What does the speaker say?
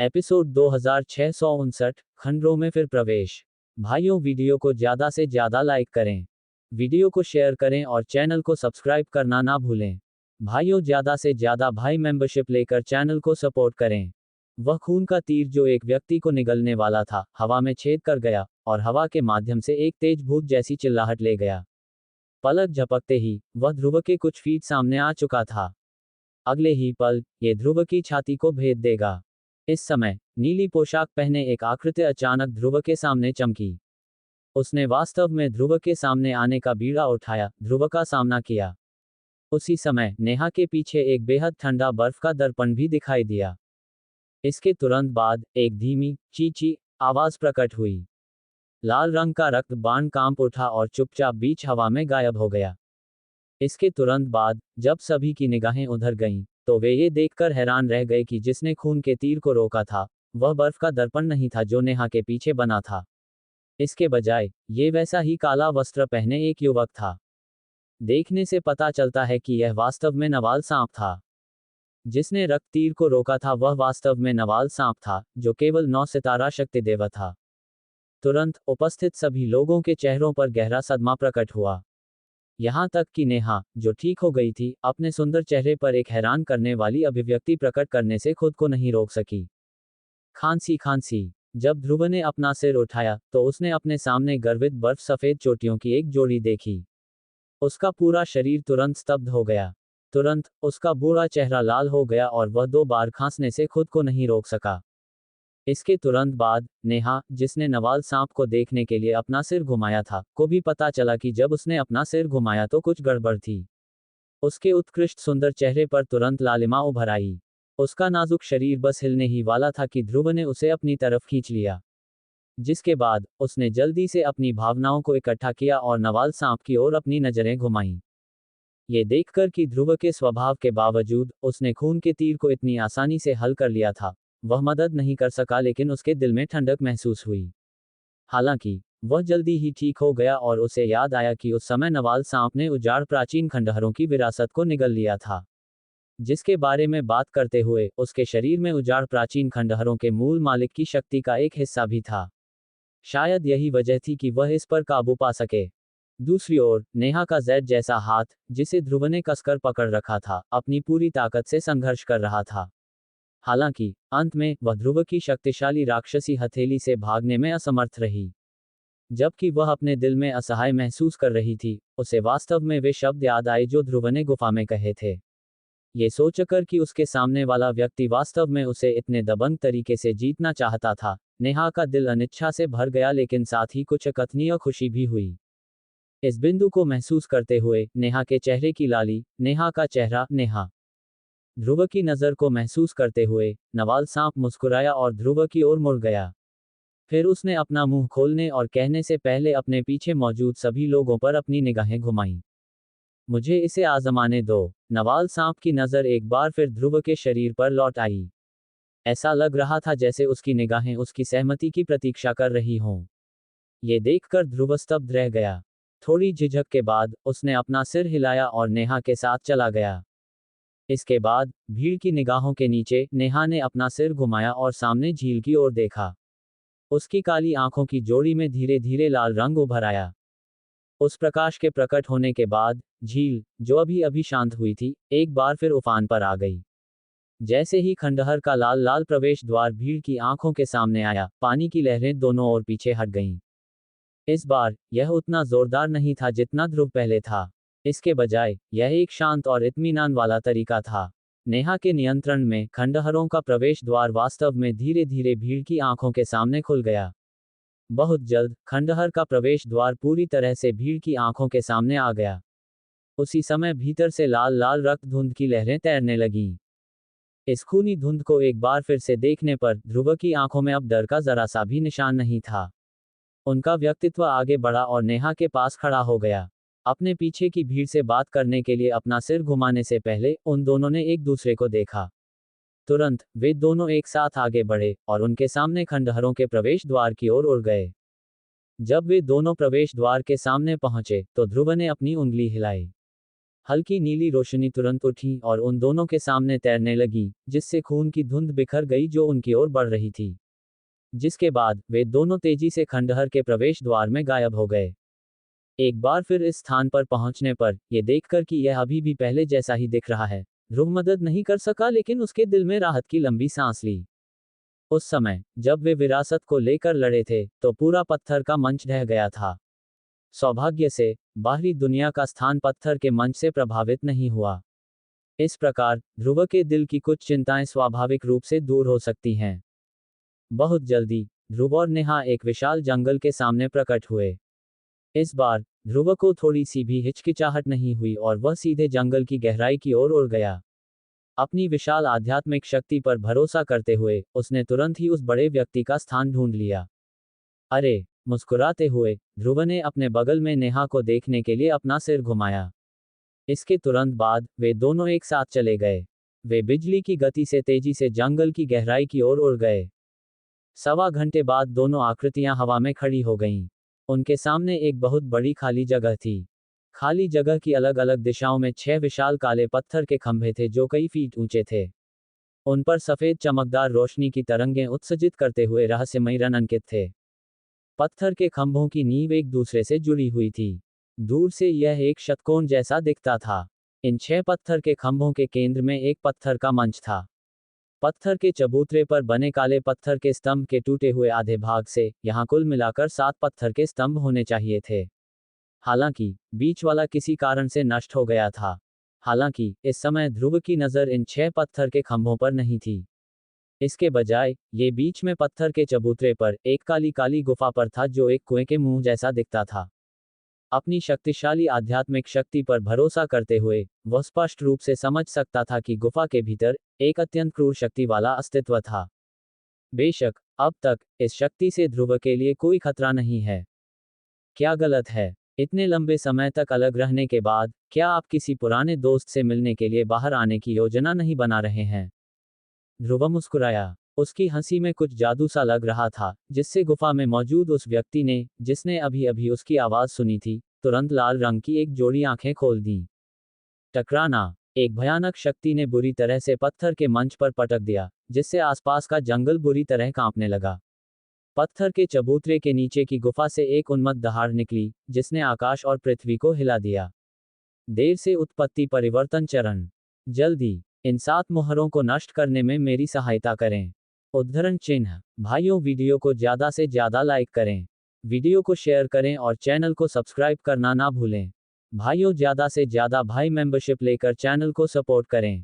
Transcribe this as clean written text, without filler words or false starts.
Episode 2659 खंडरों में फिर प्रवेश। भाइयों, वीडियो को ज़्यादा से ज़्यादा लाइक करें, वीडियो को शेयर करें और चैनल को सब्सक्राइब करना ना भूलें। भाइयों, ज़्यादा से ज़्यादा भाई मेंबरशिप लेकर चैनल को सपोर्ट करें। वह खून का तीर जो एक व्यक्ति को निगलने वाला था, हवा में छेद कर गया और हवा के माध्यम से एक तेज भूत जैसी चिल्लाहट ले गया। पलक झपकते ही वह ध्रुव के कुछ फीट सामने आ चुका था। अगले ही पल ये ध्रुव की छाती को भेद देगा। इस समय नीली पोशाक पहने एक आकृति अचानक ध्रुव के सामने चमकी। उसने वास्तव में ध्रुव के सामने आने का बीड़ा उठाया, ध्रुव का सामना किया। उसी समय नेहा के पीछे एक बेहद ठंडा बर्फ का दर्पण भी दिखाई दिया। इसके तुरंत बाद एक धीमी चींची आवाज प्रकट हुई। लाल रंग का रक्त बाण कांप उठा और चुपचाप बीच हवा में गायब हो गया। इसके तुरंत बाद जब सभी की निगाहें उधर गईं, तो वे ये देखकर हैरान रह गए कि जिसने खून के तीर को रोका था, वह बर्फ का दर्पण नहीं था जो नेहा के पीछे बना था। इसके बजाय ये वैसा ही काला वस्त्र पहने एक युवक था। देखने से पता चलता है कि यह वास्तव में नवाल सांप था। जिसने रक्त तीर को रोका था वह वास्तव में नवाल सांप था, जो केवल 9 सितारा शक्ति देवता था। तुरंत उपस्थित सभी लोगों के चेहरों पर गहरा सदमा प्रकट हुआ। यहाँ तक कि नेहा, जो ठीक हो गई थी, अपने सुंदर चेहरे पर एक हैरान करने वाली अभिव्यक्ति प्रकट करने से खुद को नहीं रोक सकी। खांसी खांसी। जब ध्रुव ने अपना सिर उठाया तो उसने अपने सामने गर्वित बर्फ सफेद चोटियों की एक जोड़ी देखी। उसका पूरा शरीर तुरंत स्तब्ध हो गया। तुरंत उसका बूढ़ा चेहरा लाल हो गया और वह 2 बार खांसने से खुद को नहीं रोक सका। इसके तुरंत बाद नेहा, जिसने नवाल सांप को देखने के लिए अपना सिर घुमाया था, को भी पता चला कि जब उसने अपना सिर घुमाया तो कुछ गड़बड़ थी। उसके उत्कृष्ट सुंदर चेहरे पर तुरंत लालिमा उभर आई। उसका नाजुक शरीर बस हिलने ही वाला था कि ध्रुव ने उसे अपनी तरफ खींच लिया। जिसके बाद उसने जल्दी से अपनी भावनाओं को इकट्ठा किया और नवाल सांप की ओर अपनी नजरें घुमाईं। ये देखकर कि ध्रुव के स्वभाव के बावजूद उसने खून के तीर को इतनी आसानी से हल कर लिया था, वह मदद नहीं कर सका, लेकिन उसके दिल में ठंडक महसूस हुई। हालांकि वह जल्दी ही ठीक हो गया और उसे याद आया कि उस समय नवाल सांप ने उजाड़ प्राचीन खंडहरों की विरासत को निगल लिया था। जिसके बारे में बात करते हुए उसके शरीर में उजाड़ प्राचीन खंडहरों के मूल मालिक की शक्ति का एक हिस्सा भी था। शायद यही वजह थी कि वह इस पर काबू पा सके। दूसरी ओर नेहा का जैद जैसा हाथ, जिसे ध्रुव ने कसकर पकड़ रखा था, अपनी पूरी ताकत से संघर्ष कर रहा था। हालांकि अंत में वह ध्रुव की शक्तिशाली राक्षसी हथेली से भागने में असमर्थ रही। जबकि वह अपने दिल में असहाय महसूस कर रही थी, उसे वास्तव में वे शब्द याद आए जो ध्रुव ने गुफा में कहे थे। ये सोचकर कि उसके सामने वाला व्यक्ति वास्तव में उसे इतने दबंग तरीके से जीतना चाहता था, नेहा का दिल अनिच्छा से भर गया, लेकिन साथ ही कुछ अकथनीय खुशी भी हुई। इस बिंदु को महसूस करते हुए नेहा के चेहरे की लाली, नेहा का चेहरा, नेहा ध्रुव की नज़र को महसूस करते हुए नवाल सांप मुस्कुराया और ध्रुव की ओर मुड़ गया। फिर उसने अपना मुंह खोलने और कहने से पहले अपने पीछे मौजूद सभी लोगों पर अपनी निगाहें घुमाईं। मुझे इसे आजमाने दो। नवाल सांप की नज़र एक बार फिर ध्रुव के शरीर पर लौट आई। ऐसा लग रहा था जैसे उसकी निगाहें उसकी सहमति की प्रतीक्षा कर रही हों। ये देखकर ध्रुव स्तब्ध रह गया। थोड़ी झिझक के बाद उसने अपना सिर हिलाया और नेहा के साथ चला गया। इसके बाद भीड़ की निगाहों के नीचे नेहा ने अपना सिर घुमाया और सामने झील की ओर देखा। उसकी काली आंखों की जोड़ी में धीरे धीरे लाल रंग उभर आया। उस प्रकाश के प्रकट होने के बाद झील, जो अभी अभी शांत हुई थी, एक बार फिर उफान पर आ गई। जैसे ही खंडहर का लाल लाल प्रवेश द्वार भीड़ की आंखों के सामने आया, पानी की लहरें दोनों ओर पीछे हट गईं। इस बार यह उतना जोरदार नहीं था जितना ध्रुव पहले था। इसके बजाय यह एक शांत और इत्मीनान वाला तरीका था। नेहा के नियंत्रण में खंडहरों का प्रवेश द्वार वास्तव में धीरे धीरे भीड़ की आंखों के सामने खुल गया। बहुत जल्द खंडहर का प्रवेश द्वार पूरी तरह से भीड़ की आंखों के सामने आ गया। उसी समय भीतर से लाल लाल रक्त धुंध की लहरें तैरने लगीं। इस खूनी धुंध को एक बार फिर से देखने पर ध्रुव की आंखों में अब डर का जरा सा भी निशान नहीं था। उनका व्यक्तित्व आगे बढ़ा और नेहा के पास खड़ा हो गया। अपने पीछे की भीड़ से बात करने के लिए अपना सिर घुमाने से पहले उन दोनों ने एक दूसरे को देखा। तुरंत वे दोनों एक साथ आगे बढ़े और उनके सामने खंडहरों के प्रवेश द्वार की ओर उड़ गए। जब वे दोनों प्रवेश द्वार के सामने पहुंचे तो ध्रुव ने अपनी उंगली हिलाई। हल्की नीली रोशनी तुरंत उठी और उन दोनों के सामने तैरने लगी, जिससे खून की धुंध बिखर गई जो उनकी ओर बढ़ रही थी। जिसके बाद वे दोनों तेजी से खंडहर के प्रवेश द्वार में गायब हो गए। एक बार फिर इस स्थान पर पहुंचने पर ये देखकर कि यह अभी भी पहले जैसा ही दिख रहा है, ध्रुव मदद नहीं कर सका, लेकिन उसके दिल में राहत की लंबी सांस ली। उस समय जब वे विरासत को लेकर लड़े थे तो पूरा पत्थर का मंच ढह गया था। सौभाग्य से बाहरी दुनिया का स्थान पत्थर के मंच से प्रभावित नहीं हुआ। इस प्रकार ध्रुव के दिल की कुछ चिंताएं स्वाभाविक रूप से दूर हो सकती हैं। बहुत जल्दी ध्रुव और नेहा एक विशाल जंगल के सामने प्रकट हुए। इस बार ध्रुव को थोड़ी सी भी हिचकिचाहट नहीं हुई और वह सीधे जंगल की गहराई की ओर उड़ गया। अपनी विशाल आध्यात्मिक शक्ति पर भरोसा करते हुए उसने तुरंत ही उस बड़े व्यक्ति का स्थान ढूंढ लिया। अरे, मुस्कुराते हुए ध्रुव ने अपने बगल में नेहा को देखने के लिए अपना सिर घुमाया। इसके तुरंत बाद वे दोनों एक साथ चले गए। वे बिजली की गति से तेजी से जंगल की गहराई की ओर उड़ गए। सवा घंटे बाद दोनों आकृतियां हवा में खड़ी हो गईं। उनके सामने एक बहुत बड़ी खाली जगह थी। खाली जगह की अलग अलग दिशाओं में 6 विशाल काले पत्थर के खंभे थे जो कई फीट ऊंचे थे। उन पर सफेद चमकदार रोशनी की तरंगें उत्सर्जित करते हुए रहस्यमयी रन अंकित थे। पत्थर के खंभों की नींव एक दूसरे से जुड़ी हुई थी। दूर से यह एक षटकोण जैसा दिखता था। इन 6 पत्थर के खंभों के केंद्र में एक पत्थर का मंच था। पत्थर के चबूतरे पर बने काले पत्थर के स्तंभ के टूटे हुए आधे भाग से यहां कुल मिलाकर 7 पत्थर के स्तंभ होने चाहिए थे। हालांकि बीच वाला किसी कारण से नष्ट हो गया था। हालांकि इस समय ध्रुव की नज़र इन 6 पत्थर के खंभों पर नहीं थी। इसके बजाय ये बीच में पत्थर के चबूतरे पर एक काली काली गुफा पर था जो एक कुएं के मुंह जैसा दिखता था। अपनी शक्तिशाली आध्यात्मिक शक्ति पर भरोसा करते हुए वह स्पष्ट रूप से समझ सकता था कि गुफा के भीतर एक अत्यंत क्रूर शक्ति वाला अस्तित्व था। बेशक अब तक इस शक्ति से ध्रुव के लिए कोई खतरा नहीं है। क्या गलत है? इतने लंबे समय तक अलग रहने के बाद क्या आप किसी पुराने दोस्त से मिलने के लिए बाहर आने की योजना नहीं बना रहे हैं? ध्रुव मुस्कुराया। उसकी हंसी में कुछ जादू सा लग रहा था, जिससे गुफा में मौजूद उस व्यक्ति ने, जिसने अभी अभी उसकी आवाज सुनी थी, तुरंत लाल रंग की एक जोड़ी आंखें खोल दी। टकराना। एक भयानक शक्ति ने बुरी तरह से पत्थर के मंच पर पटक दिया, जिससे आसपास का जंगल बुरी तरह कांपने लगा। पत्थर के चबूतरे के नीचे की गुफा से एक उन्मत्त दहाड़ निकली, जिसने आकाश और पृथ्वी को हिला दिया। देर से उत्पत्ति परिवर्तन चरण। जल्दी इन 7 मोहरों को नष्ट करने में मेरी सहायता करें। उद्धरण चिन्ह। भाइयों, वीडियो को ज़्यादा से ज़्यादा लाइक करें, वीडियो को शेयर करें और चैनल को सब्सक्राइब करना ना भूलें। भाइयों, ज़्यादा से ज़्यादा भाई मेंबरशिप लेकर चैनल को सपोर्ट करें।